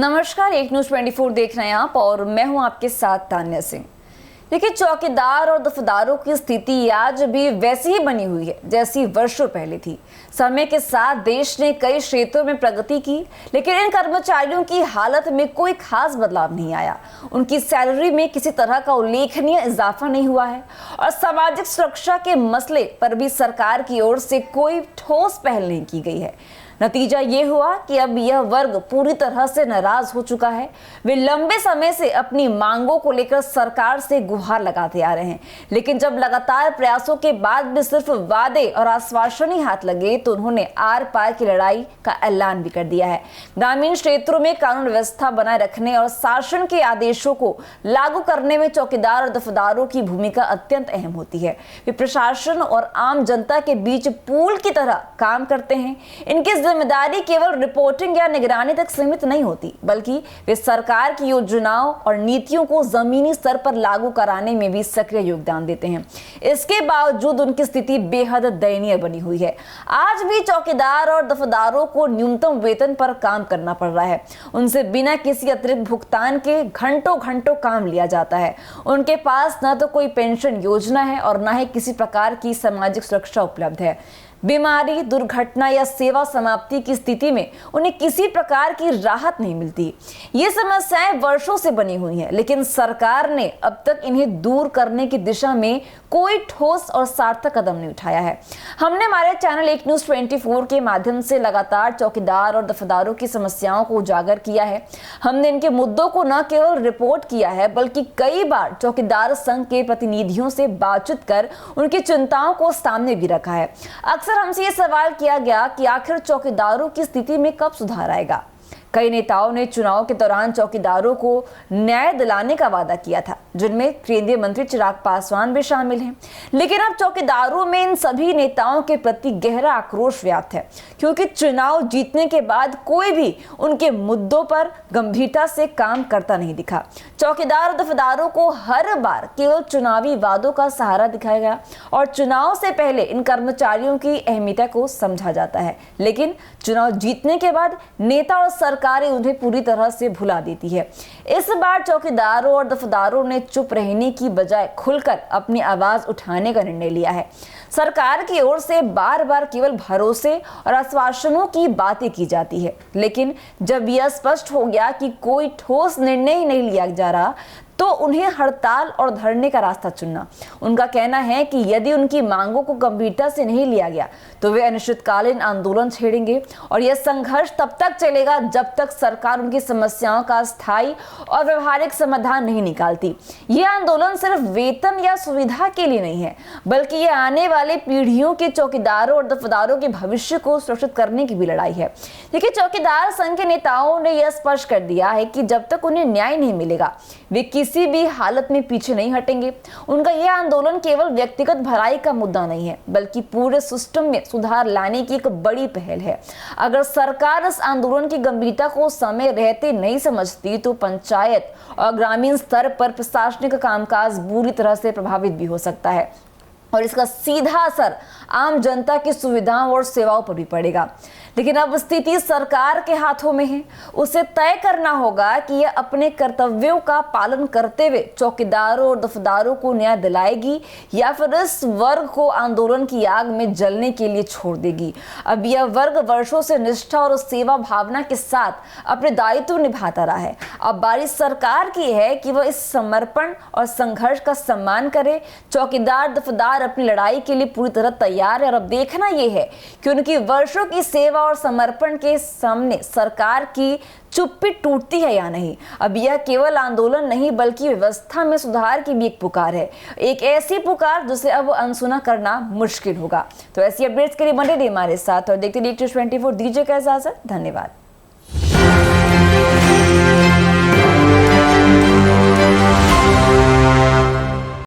नमस्कार, एक न्यूज 24 देख रहे हैं आप और मैं हूं आपके साथ तान्या सिंह। देखिए, चौकीदार और दफदारों की स्थिति आज भी वैसी ही बनी हुई है जैसी वर्षों पहले थी। समय के साथ देश ने कई क्षेत्रों में प्रगति की, लेकिन इन कर्मचारियों की हालत में कोई खास बदलाव नहीं आया। उनकी सैलरी में किसी तरह का उल्लेखनीय इजाफा नहीं हुआ है और सामाजिक सुरक्षा के मसले पर भी सरकार की ओर से कोई ठोस पहल नहीं की गई है। नतीजा ये हुआ कि अब यह वर्ग पूरी तरह से नाराज हो चुका है। वे लंबे समय से अपनी मांगों को लेकर सरकार से गुहार लगाते आ रहे हैं, लेकिन जब लगातार प्रयासों के बाद भी सिर्फ वादे और आश्वासन ही हाथ लगे तो उन्होंने आर पार की लड़ाई का ऐलान भी कर दिया है। ग्रामीण क्षेत्रों में कानून व्यवस्था बनाए रखने और शासन के आदेशों को लागू करने में चौकीदार और दफदारों की भूमिका अत्यंत अहम होती है। वे प्रशासन और आम जनता के बीच पुल की तरह काम करते हैं। इनकी जिम्मेदारी केवल रिपोर्टिंग या निगरानी तक सीमित नहीं होती, बल्कि वे सरकार की योजनाओं और नीतियों को जमीनी स्तर पर लागू कराने में भी सक्रिय योगदान देते हैं। इसके बावजूद उनकी स्थिति बेहद दयनीय बनी हुई है। आज भी चौकीदार और दफदारों को न्यूनतम वेतन पर काम करना पड़ रहा है। उनसे बिना किसी अतिरिक्त भुगतान के घंटों घंटों काम लिया जाता है। उनके पास न तो कोई पेंशन योजना है और न ही किसी प्रकार की सामाजिक सुरक्षा उपलब्ध है। बीमारी, दुर्घटना या सेवा समाप्ति की स्थिति में उन्हें किसी प्रकार की राहत नहीं मिलती। ये समस्याएं वर्षों से बनी हुई हैं, लेकिन सरकार ने अब तक इन्हें दूर करने की दिशा में कोई ठोस और सार्थक कदम नहीं उठाया है। हमने हमारे चैनल एक न्यूज 24 के माध्यम से लगातार चौकीदार और दफदारों की समस्याओं को उजागर किया है। हमने इनके मुद्दों को न केवल रिपोर्ट किया है, बल्कि कई बार चौकीदार संघ के प्रतिनिधियों से बातचीत कर उनकी चिंताओं को सामने भी रखा है। अक्सर हमसे ये सवाल किया गया कि आखिर चौकीदारों की स्थिति में कब सुधार आएगा। कई नेताओं ने चुनाव के दौरान चौकीदारों को न्याय दिलाने का वादा किया था, जिनमें केंद्रीय मंत्री चिराग पासवान भी शामिल हैं। लेकिन अब चौकीदारों में इन सभी नेताओं के प्रति गहरा आक्रोश व्याप्त है, क्योंकि चुनाव जीतने के बाद कोई भी उनके मुद्दों पर गंभीरता से काम करता नहीं दिखा। चौकीदार और दफदारों को हर बार केवल चुनावी वादों का सहारा दिखाया गया और चुनाव से पहले इन कर्मचारियों की अहमियत को समझा जाता है, लेकिन चुनाव जीतने के बाद नेता और सरकारें उन्हें पूरी तरह से भुला देती है। इस बार चौकीदारों और दफदारों ने चुप रहने की बजाय खुलकर अपनी आवाज उठाने का निर्णय लिया है। सरकार की ओर से बार बार केवल भरोसे और आश्वासनों की बातें की जाती है, लेकिन जब यह स्पष्ट हो गया कि कोई ठोस निर्णय ही नहीं लिया जा रहा तो उन्हें हड़ताल और धरने का रास्ता चुनना। उनका कहना है कि यदि उनकी मांगों को गंभीरता से नहीं लिया गया तो वे अनिश्चितकालीन आंदोलन छेड़ेंगे और यह संघर्ष तब तक चलेगा जब तक सरकार उनकी समस्याओं का स्थायी और व्यवहारिक समाधान नहीं निकालती। यह आंदोलन सिर्फ वेतन या सुविधा के लिए नहीं है, बल्कि यह आने वाली पीढ़ियों के चौकीदारों और दफदारों के भविष्य को सुरक्षित करने की भी लड़ाई है। देखिए, चौकीदार संघ के नेताओं ने यह स्पष्ट कर दिया है कि जब तक उन्हें न्याय नहीं मिलेगा वे किसी भी हालत में पीछे नहीं हटेंगे। उनका यह आंदोलन केवल व्यक्तिगत भलाई का मुद्दा नहीं है, बल्कि पूरे सिस्टम में सुधार लाने की एक बड़ी पहल है। अगर सरकार इस आंदोलन की गंभीरता को समय रहते नहीं समझती तो पंचायत और ग्रामीण स्तर पर प्रशासनिक कामकाज बुरी तरह से प्रभावित भी हो सकता है और इसका सीधा असर आम जनता की सुविधाओं और सेवाओं पर भी पड़ेगा। लेकिन अब स्थिति सरकार के हाथों में है। उसे तय करना होगा कि यह अपने कर्तव्यों का पालन करते हुए चौकीदारों और दफदारों को न्याय दिलाएगी या फिर इस वर्ग को आंदोलन की आग में जलने के लिए छोड़ देगी। अब यह वर्ग वर्षों से निष्ठा और सेवा भावना के साथ अपने दायित्व निभाता रहा है। अब बारी सरकार की है कि वह इस समर्पण और संघर्ष का सम्मान करे। चौकीदार दफदार अपनी लड़ाई के लिए पूरी तरह तैयार है और अब देखना यह है कि उनकी वर्षों की सेवा और समर्पण के सामने सरकार की चुप्पी टूटती है या नहीं। अब यह केवल आंदोलन नहीं बल्कि व्यवस्था में सुधार की भी एक पुकार है, एक ऐसी पुकार जिसे अब अनसुना करना मुश्किल होगा। तो ऐसी अपडेट्स के लिए बने रहिए हमारे साथ और देखते रहिए 24 दीजिए इजाजत। धन्यवाद।